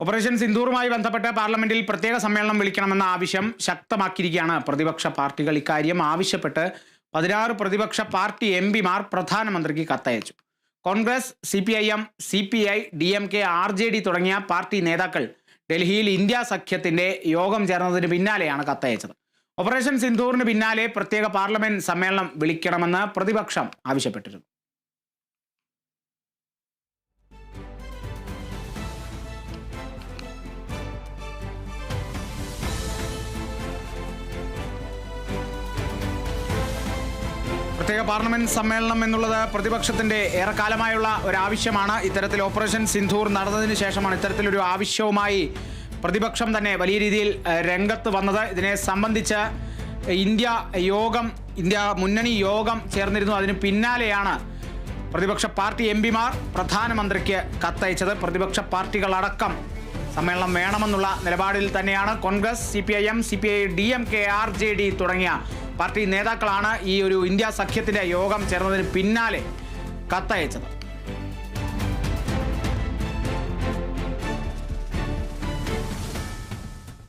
Operation സിന്ദൂറുമായി ബന്ധപ്പെട്ട് പാർലമെന്റിൽ പ്രത്യേക സമ്മേളനം വിളിക്കണമെന്ന ആവശ്യം ശക്തമാക്കിയിരിക്കുകയാണ് പ്രതിപക്ഷ പാർട്ടികൾ. ഇക്കാര്യം ആവശ്യപ്പെട്ട് 16 പ്രതിപക്ഷ പാർട്ടി എംപിമാർ പ്രധാനമന്ത്രിക്ക് കത്തയച്ചു. Congress, CPIM, CPI, DMK, RJD തുടങ്ങിയ പാർട്ടി നേതാക്കൾ ഡൽഹിയിൽ ഇന്ത്യ സഖ്യത്തിന്റെ യോഗം ചേർന്നതിന് പിന്നാലെയാണ് കത്തയച്ചത്. ഓപ്പറേഷൻ സിന്ദൂറിന് പിന്നാലെ പ്രത്യേക പാർലമെന്റ് സമ്മേളനം വിളിക്കണമെന്ന് പ്രതിപക്ഷം ആവശ്യപ്പെട്ടിരുന്നു. പ്രത്യേക പാർലമെന്റ് സമ്മേളനം എന്നുള്ളത് പ്രതിപക്ഷത്തിന്റെ ഏറെക്കാലമായുള്ള ഒരാവശ്യമാണ്. ഇത്തരത്തിൽ ഓപ്പറേഷൻ സിന്ദൂർ നടന്നതിന് ശേഷമാണ് ഇത്തരത്തിലൊരു ആവശ്യവുമായി പ്രതിപക്ഷം തന്നെ വലിയ രീതിയിൽ രംഗത്ത് വന്നത്. ഇതിനെ സംബന്ധിച്ച് ഇന്ത്യ മുന്നണി യോഗം ചേർന്നിരുന്നു. അതിന് പിന്നാലെയാണ് പ്രതിപക്ഷ പാർട്ടി എംപിമാർ പ്രധാനമന്ത്രിക്ക് കത്തയച്ചത്. പ്രതിപക്ഷ പാർട്ടികളടക്കം സമ്മേളനം വേണമെന്നുള്ള നിലപാടിൽ തന്നെയാണ്. Congress, CPIM, CPI, DMK, RJD തുടങ്ങിയ പാർട്ടി നേതാക്കളാണ് ഈ ഒരു ഇന്ത്യ സഖ്യത്തിന്റെ യോഗം ചേർന്നതിന് പിന്നാലെ കത്തയച്ചത്.